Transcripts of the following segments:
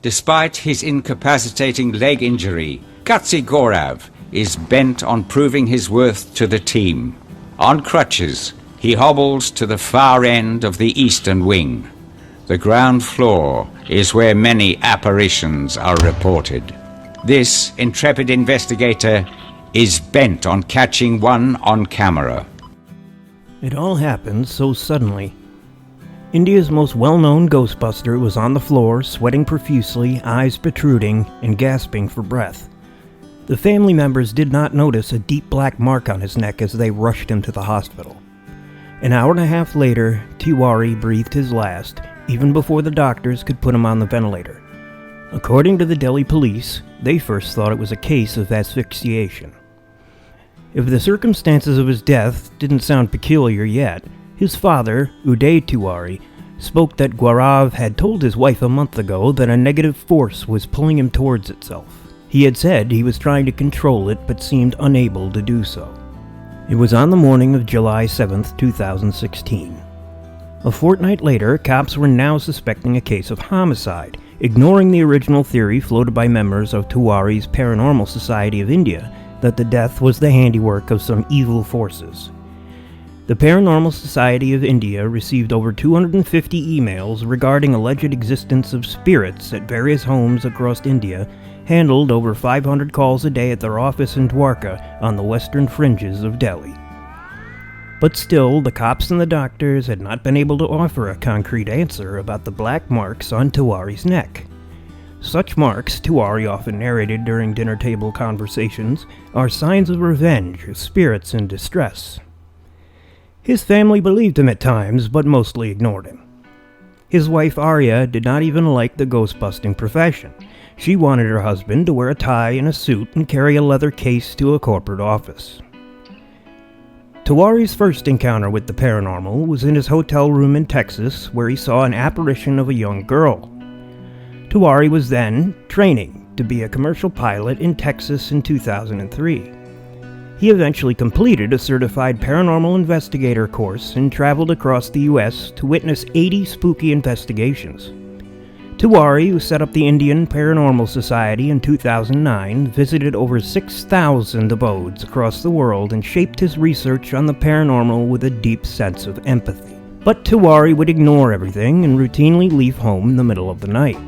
Despite his incapacitating leg injury, Gutsy Guarav is bent on proving his worth to the team. On crutches, he hobbles to the far end of the eastern wing. The ground floor is where many apparitions are reported. This intrepid investigator is bent on catching one on camera. It all happened so suddenly. India's most well-known Ghostbuster was on the floor, sweating profusely, eyes protruding, and gasping for breath. The family members did not notice a deep black mark on his neck as they rushed him to the hospital. An hour and a half later, Tiwari breathed his last, even before the doctors could put him on the ventilator. According to the Delhi police, they first thought it was a case of asphyxiation. If the circumstances of his death didn't sound peculiar yet, his father, Uday Tiwari, spoke that Guarav had told his wife a month ago that a negative force was pulling him towards itself. He had said he was trying to control it but seemed unable to do so. It was on the morning of July 7, 2016. A fortnight later, cops were now suspecting a case of homicide, ignoring the original theory floated by members of Tiwari's Paranormal Society of India that the death was the handiwork of some evil forces. The Paranormal Society of India received over 250 emails regarding alleged existence of spirits at various homes across India, handled over 500 calls a day at their office in Dwarka on the western fringes of Delhi. But still, the cops and the doctors had not been able to offer a concrete answer about the black marks on Tiwari's neck. Such marks, Tiwari often narrated during dinner table conversations, are signs of revenge of spirits in distress. His family believed him at times, but mostly ignored him. His wife Arya did not even like the ghost-busting profession. She wanted her husband to wear a tie and a suit and carry a leather case to a corporate office. Tiwari's first encounter with the paranormal was in his hotel room in Texas, where he saw an apparition of a young girl. Tiwari was then training to be a commercial pilot in Texas in 2003. He eventually completed a certified paranormal investigator course and traveled across the U.S. to witness 80 spooky investigations. Tiwari, who set up the Indian Paranormal Society in 2009, visited over 6,000 abodes across the world and shaped his research on the paranormal with a deep sense of empathy. But Tiwari would ignore everything and routinely leave home in the middle of the night.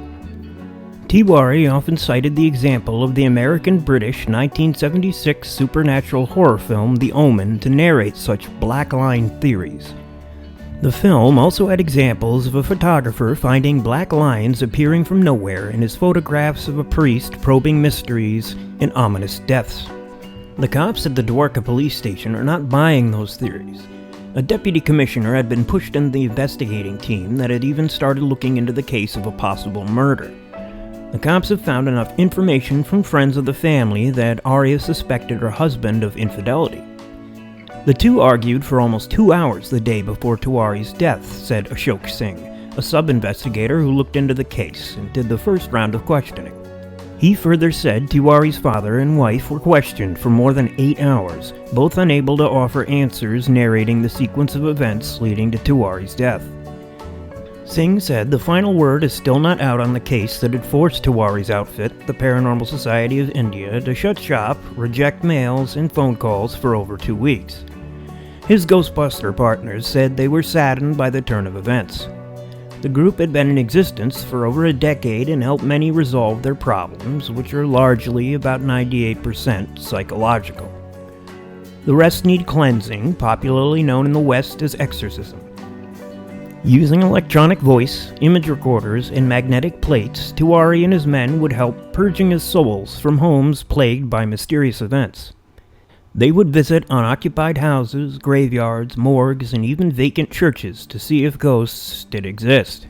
Tiwari often cited the example of the American-British 1976 supernatural horror film The Omen to narrate such black-line theories. The film also had examples of a photographer finding black lines appearing from nowhere in his photographs of a priest probing mysteries and ominous deaths. The cops at the Dwarka police station are not buying those theories. A deputy commissioner had been pushed into the investigating team that had even started looking into the case of a possible murder. The cops have found enough information from friends of the family that Arya suspected her husband of infidelity. The two argued for almost 2 hours the day before Tiwari's death, said Ashok Singh, a sub-investigator who looked into the case and did the first round of questioning. He further said Tiwari's father and wife were questioned for more than 8 hours, both unable to offer answers narrating the sequence of events leading to Tiwari's death. Singh said the final word is still not out on the case that had forced Tiwari's outfit, the Paranormal Society of India, to shut shop, reject mails and phone calls for over 2 weeks. His Ghostbuster partners said they were saddened by the turn of events. The group had been in existence for over a decade and helped many resolve their problems, which are largely about 98% psychological. The rest need cleansing, popularly known in the West as exorcism. Using electronic voice, image recorders, and magnetic plates, Tiwari and his men would help purging his souls from homes plagued by mysterious events. They would visit unoccupied houses, graveyards, morgues, and even vacant churches to see if ghosts did exist.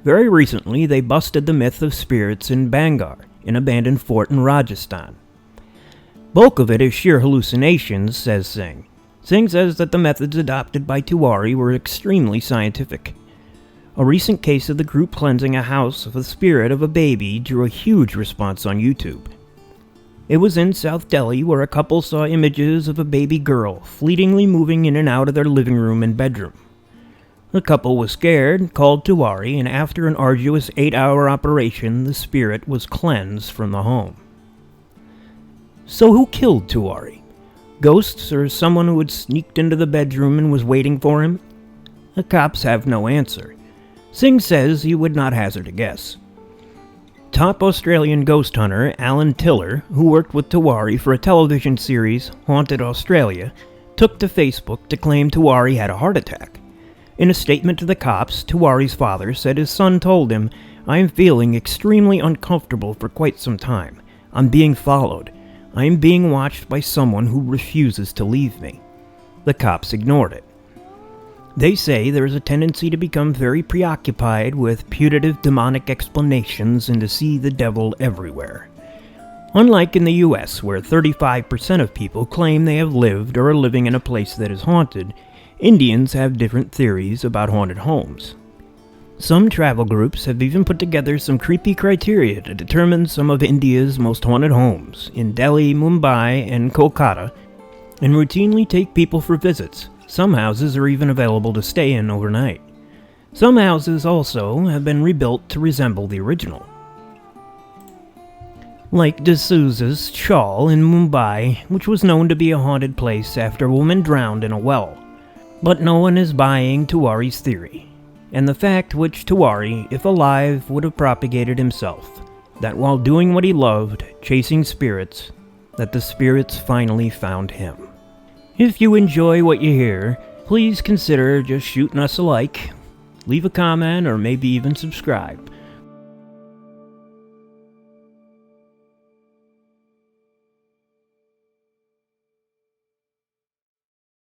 Very recently, they busted the myth of spirits in Bangar, an abandoned fort in Rajasthan. Bulk of it is sheer hallucinations, says Singh. Singh says that the methods adopted by Tiwari were extremely scientific. A recent case of the group cleansing a house of the spirit of a baby drew a huge response on YouTube. It was in South Delhi where a couple saw images of a baby girl fleetingly moving in and out of their living room and bedroom. The couple was scared, called Tiwari, and after an arduous 8-hour operation, the spirit was cleansed from the home. So who killed Tiwari? Ghosts or someone who had sneaked into the bedroom and was waiting for him? The cops have no answer. Singh says he would not hazard a guess. Top Australian ghost hunter Alan Tiller, who worked with Tiwari for a television series, Haunted Australia, took to Facebook to claim Tiwari had a heart attack. In a statement to the cops, Tiwari's father said his son told him, "I am feeling extremely uncomfortable for quite some time. I'm being followed. I am being watched by someone who refuses to leave me." The cops ignored it. They say there is a tendency to become very preoccupied with putative demonic explanations and to see the devil everywhere. Unlike in the US, where 35% of people claim they have lived or are living in a place that is haunted, Indians have different theories about haunted homes. Some travel groups have even put together some creepy criteria to determine some of India's most haunted homes in Delhi, Mumbai, and Kolkata, and routinely take people for visits. Some houses are even available to stay in overnight. Some houses also have been rebuilt to resemble the original. Like D'Souza's Chawl in Mumbai, which was known to be a haunted place after a woman drowned in a well. But no one is buying Tiwari's theory, and the fact which Tiwari, if alive, would have propagated himself, that while doing what he loved, chasing spirits, that the spirits finally found him. If you enjoy what you hear, please consider just shooting us a like, leave a comment, or maybe even subscribe.